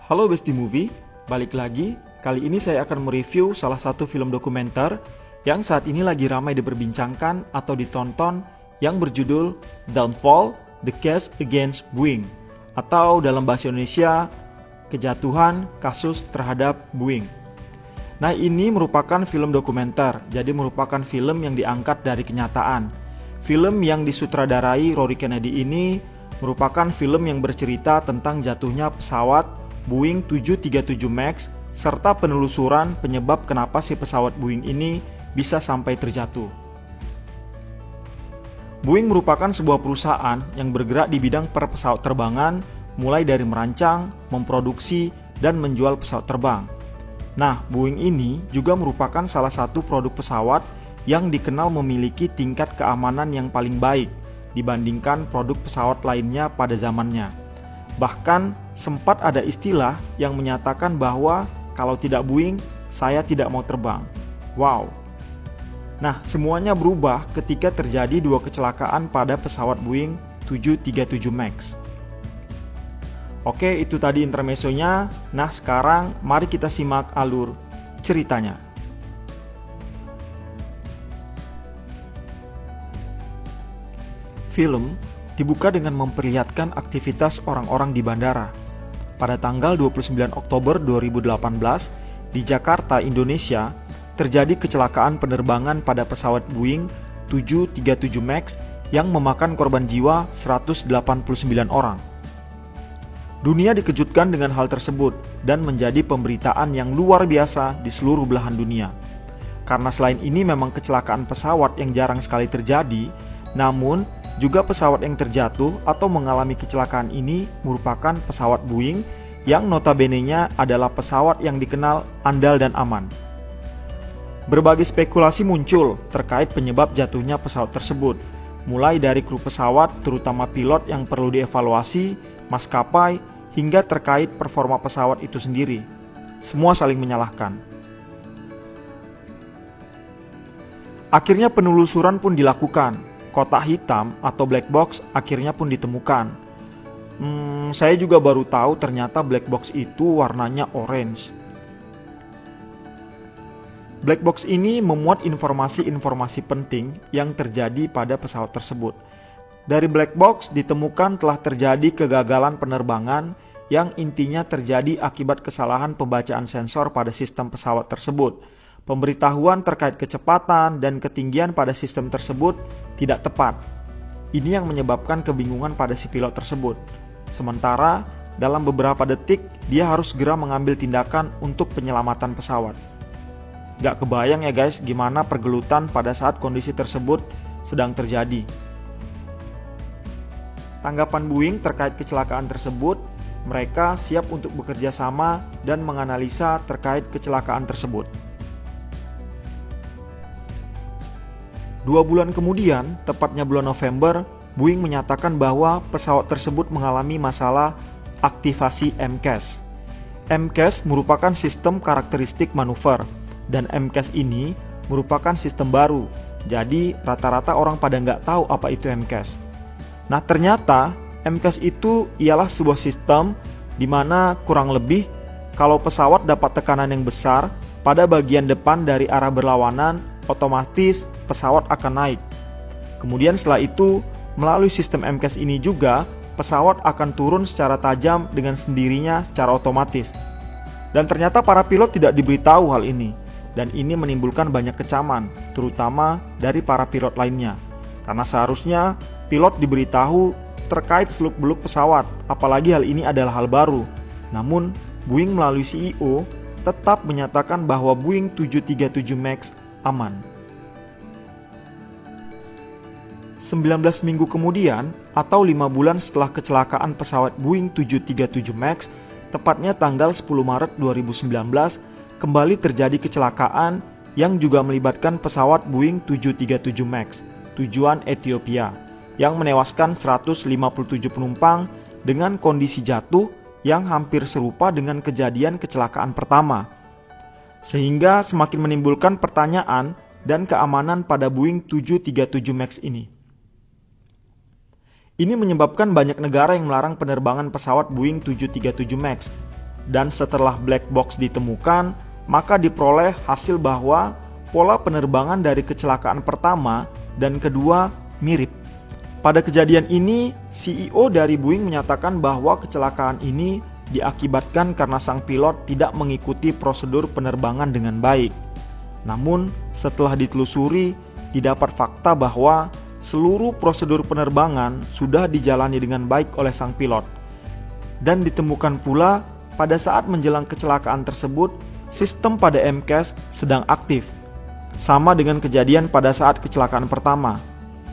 Halo Besti Movie, balik lagi. Kali ini saya akan mereview salah satu film dokumenter yang saat ini lagi ramai diperbincangkan atau ditonton yang berjudul Downfall: The Case Against Boeing, atau dalam bahasa Indonesia, Kejatuhan Kasus Terhadap Boeing. Nah, ini merupakan film dokumenter, jadi merupakan film yang diangkat dari kenyataan. Film yang disutradarai Rory Kennedy ini merupakan film yang bercerita tentang jatuhnya pesawat Boeing 737 MAX serta penelusuran penyebab kenapa si pesawat Boeing ini bisa sampai terjatuh. Boeing merupakan sebuah perusahaan yang bergerak di bidang pesawat terbangan, mulai dari merancang, memproduksi, dan menjual pesawat terbang. Nah, Boeing ini juga merupakan salah satu produk pesawat yang dikenal memiliki tingkat keamanan yang paling baik dibandingkan produk pesawat lainnya pada zamannya. Bahkan sempat ada istilah yang menyatakan bahwa kalau tidak Boeing, saya tidak mau terbang. Wow. Nah, semuanya berubah ketika terjadi dua kecelakaan pada pesawat Boeing 737 MAX. Oke, itu tadi intermezzonya. Nah, sekarang mari kita simak alur ceritanya. Film dibuka dengan memperlihatkan aktivitas orang-orang di bandara. Pada tanggal 29 Oktober 2018, di Jakarta, Indonesia, terjadi kecelakaan penerbangan pada pesawat Boeing 737 MAX yang memakan korban jiwa 189 orang. Dunia dikejutkan dengan hal tersebut dan menjadi pemberitaan yang luar biasa di seluruh belahan dunia. Karena selain ini memang kecelakaan pesawat yang jarang sekali terjadi, namun juga pesawat yang terjatuh atau mengalami kecelakaan ini merupakan pesawat Boeing yang notabene-nya adalah pesawat yang dikenal andal dan aman. Berbagai spekulasi muncul terkait penyebab jatuhnya pesawat tersebut, mulai dari kru pesawat terutama pilot yang perlu dievaluasi, maskapai, hingga terkait performa pesawat itu sendiri. Semua saling menyalahkan. Akhirnya penelusuran pun dilakukan. Kotak hitam atau black box akhirnya pun ditemukan. Saya juga baru tahu ternyata black box itu warnanya orange. Black box ini memuat informasi-informasi penting yang terjadi pada pesawat tersebut. Dari black box ditemukan telah terjadi kegagalan penerbangan yang intinya terjadi akibat kesalahan pembacaan sensor pada sistem pesawat tersebut. Pemberitahuan terkait kecepatan dan ketinggian pada sistem tersebut tidak tepat. Ini yang menyebabkan kebingungan pada si pilot tersebut. Sementara dalam beberapa detik dia harus segera mengambil tindakan untuk penyelamatan pesawat. Gak kebayang ya guys gimana pergelutan pada saat kondisi tersebut sedang terjadi. Tanggapan Boeing terkait kecelakaan tersebut, mereka siap untuk bekerja sama dan menganalisa terkait kecelakaan tersebut. 2 bulan kemudian, tepatnya bulan November, Boeing menyatakan bahwa pesawat tersebut mengalami masalah aktivasi MCAS. MCAS merupakan sistem karakteristik manuver, dan MCAS ini merupakan sistem baru, jadi rata-rata orang pada nggak tahu apa itu MCAS. Nah, ternyata MCAS itu ialah sebuah sistem di mana kurang lebih kalau pesawat dapat tekanan yang besar pada bagian depan dari arah berlawanan, otomatis pesawat akan naik. Kemudian setelah itu, melalui sistem MCAS ini juga, pesawat akan turun secara tajam dengan sendirinya secara otomatis. Dan ternyata para pilot tidak diberitahu hal ini. Dan ini menimbulkan banyak kecaman, terutama dari para pilot lainnya. Karena seharusnya pilot diberitahu terkait seluk-beluk pesawat, apalagi hal ini adalah hal baru. Namun, Boeing melalui CEO tetap menyatakan bahwa Boeing 737 MAX aman. 19 minggu kemudian, atau 5 bulan setelah kecelakaan pesawat Boeing 737 MAX, tepatnya tanggal 10 Maret 2019, kembali terjadi kecelakaan yang juga melibatkan pesawat Boeing 737 MAX, tujuan Ethiopia, yang menewaskan 157 penumpang dengan kondisi jatuh yang hampir serupa dengan kejadian kecelakaan pertama. Sehingga semakin menimbulkan pertanyaan dan keamanan pada Boeing 737 MAX ini. Ini menyebabkan banyak negara yang melarang penerbangan pesawat Boeing 737 MAX. Dan setelah black box ditemukan, maka diperoleh hasil bahwa pola penerbangan dari kecelakaan pertama dan kedua mirip. Pada kejadian ini, CEO dari Boeing menyatakan bahwa kecelakaan ini diakibatkan karena sang pilot tidak mengikuti prosedur penerbangan dengan baik. Namun, setelah ditelusuri, didapat fakta bahwa seluruh prosedur penerbangan sudah dijalani dengan baik oleh sang pilot. Dan ditemukan pula pada saat menjelang kecelakaan tersebut, sistem pada MCAS sedang aktif. Sama dengan kejadian pada saat kecelakaan pertama.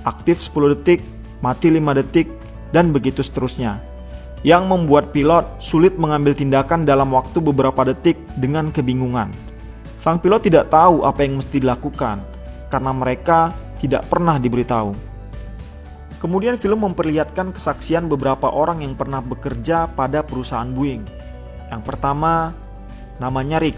Aktif 10 detik, mati 5 detik, dan begitu seterusnya. Yang membuat pilot sulit mengambil tindakan dalam waktu beberapa detik dengan kebingungan. Sang pilot tidak tahu apa yang mesti dilakukan, karena mereka tidak pernah diberitahu. Kemudian film memperlihatkan kesaksian beberapa orang yang pernah bekerja pada perusahaan Boeing. Yang pertama, namanya Rick,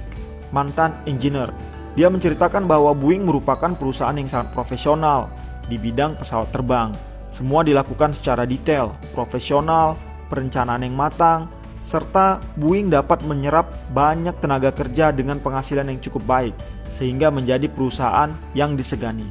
mantan engineer. Dia menceritakan bahwa Boeing merupakan perusahaan yang sangat profesional di bidang pesawat terbang. Semua dilakukan secara detail, profesional, perencanaan yang matang, serta Boeing dapat menyerap banyak tenaga kerja dengan penghasilan yang cukup baik, sehingga menjadi perusahaan yang disegani.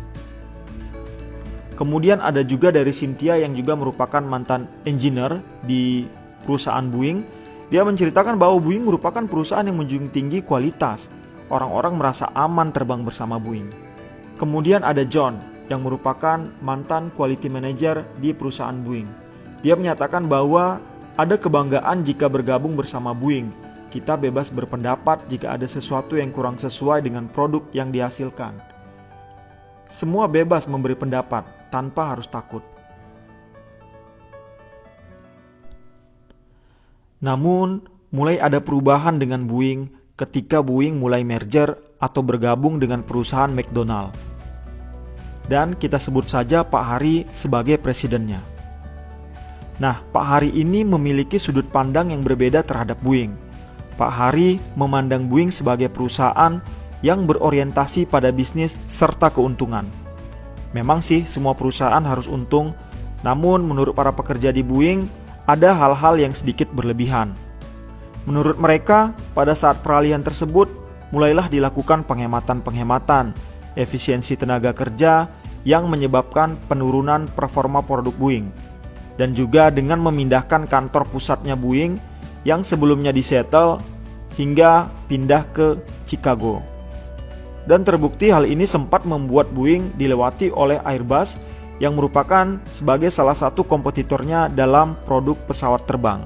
Kemudian ada juga dari Cynthia yang juga merupakan mantan engineer di perusahaan Boeing. Dia menceritakan bahwa Boeing merupakan perusahaan yang menjunjung tinggi kualitas. Orang-orang merasa aman terbang bersama Boeing. Kemudian ada John yang merupakan mantan quality manager di perusahaan Boeing. Dia menyatakan bahwa ada kebanggaan jika bergabung bersama Boeing. Kita bebas berpendapat jika ada sesuatu yang kurang sesuai dengan produk yang dihasilkan. Semua bebas memberi pendapat tanpa harus takut. Namun, mulai ada perubahan dengan Boeing ketika Boeing mulai merger atau bergabung dengan perusahaan McDonnell. Dan kita sebut saja Pak Hari sebagai presidennya. Nah, Pak Hari ini memiliki sudut pandang yang berbeda terhadap Boeing. Pak Hari memandang Boeing sebagai perusahaan yang berorientasi pada bisnis serta keuntungan. Memang sih semua perusahaan harus untung, namun menurut para pekerja di Boeing, ada hal-hal yang sedikit berlebihan. Menurut mereka, pada saat peralihan tersebut, mulailah dilakukan penghematan-penghematan, efisiensi tenaga kerja yang menyebabkan penurunan performa produk Boeing. Dan juga dengan memindahkan kantor pusatnya Boeing yang sebelumnya di Seattle hingga pindah ke Chicago. Dan terbukti hal ini sempat membuat Boeing dilewati oleh Airbus yang merupakan sebagai salah satu kompetitornya dalam produk pesawat terbang.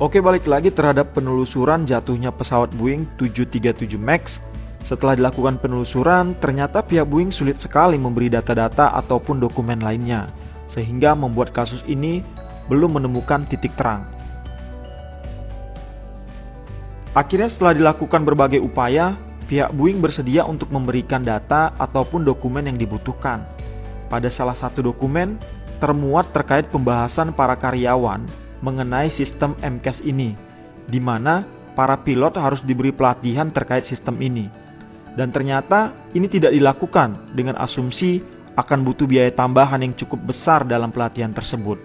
Oke, balik lagi terhadap penelusuran jatuhnya pesawat Boeing 737 MAX. Setelah dilakukan penelusuran, ternyata pihak Boeing sulit sekali memberi data-data ataupun dokumen lainnya, sehingga membuat kasus ini belum menemukan titik terang. Akhirnya setelah dilakukan berbagai upaya, pihak Boeing bersedia untuk memberikan data ataupun dokumen yang dibutuhkan. Pada salah satu dokumen, termuat terkait pembahasan para karyawan mengenai sistem MCAS ini, di mana para pilot harus diberi pelatihan terkait sistem ini. Dan ternyata ini tidak dilakukan dengan asumsi akan butuh biaya tambahan yang cukup besar dalam pelatihan tersebut.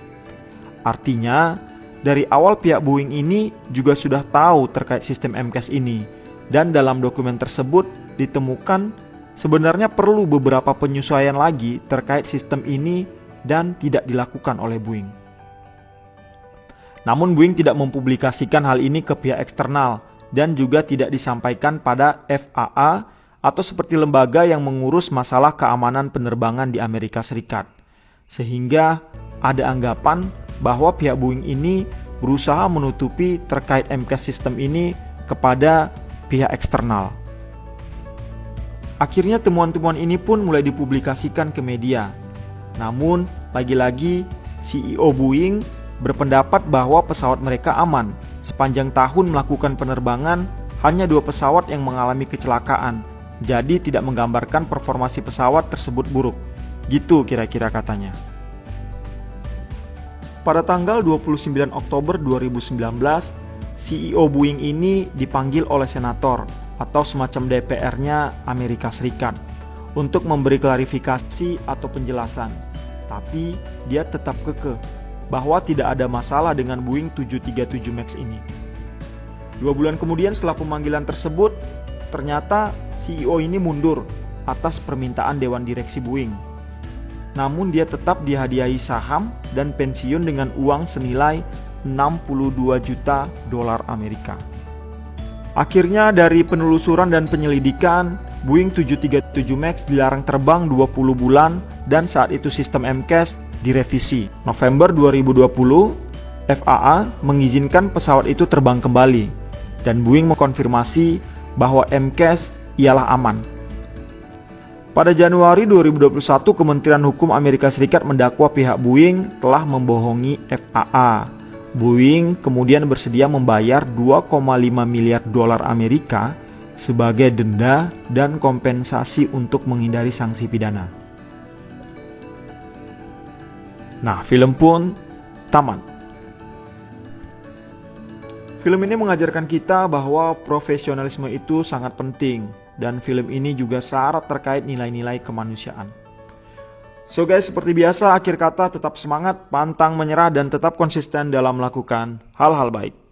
Artinya, dari awal pihak Boeing ini juga sudah tahu terkait sistem MCAS ini, dan dalam dokumen tersebut ditemukan sebenarnya perlu beberapa penyesuaian lagi terkait sistem ini dan tidak dilakukan oleh Boeing. Namun Boeing tidak mempublikasikan hal ini ke pihak eksternal dan juga tidak disampaikan pada FAA atau seperti lembaga yang mengurus masalah keamanan penerbangan di Amerika Serikat. Sehingga ada anggapan bahwa pihak Boeing ini berusaha menutupi terkait MCAS sistem ini kepada pihak eksternal. Akhirnya temuan-temuan ini pun mulai dipublikasikan ke media. Namun, lagi-lagi CEO Boeing berpendapat bahwa pesawat mereka aman. Sepanjang tahun melakukan penerbangan, hanya 2 pesawat yang mengalami kecelakaan. Jadi tidak menggambarkan performasi pesawat tersebut buruk. Gitu kira-kira katanya. Pada tanggal 29 Oktober 2019, CEO Boeing ini dipanggil oleh senator atau semacam DPR-nya Amerika Serikat untuk memberi klarifikasi atau penjelasan. Tapi dia tetap kekeh bahwa tidak ada masalah dengan Boeing 737 MAX ini. 2 bulan kemudian setelah pemanggilan tersebut, ternyata CEO ini mundur atas permintaan Dewan Direksi Boeing. Namun dia tetap dihadiahi saham dan pensiun dengan uang senilai 62 juta dolar Amerika. Akhirnya dari penelusuran dan penyelidikan, Boeing 737 MAX dilarang terbang 20 bulan dan saat itu sistem MCAS direvisi. November 2020, FAA mengizinkan pesawat itu terbang kembali dan Boeing mengkonfirmasi bahwa MCAS ialah aman. Pada Januari 2021, Kementerian Hukum Amerika Serikat mendakwa pihak Boeing telah membohongi FAA. Boeing kemudian bersedia membayar 2,5 miliar dolar Amerika sebagai denda dan kompensasi untuk menghindari sanksi pidana. Nah, film pun tamat. Film ini mengajarkan kita bahwa profesionalisme itu sangat penting dan film ini juga syarat terkait nilai-nilai kemanusiaan. So guys, seperti biasa akhir kata tetap semangat, pantang menyerah dan tetap konsisten dalam melakukan hal-hal baik.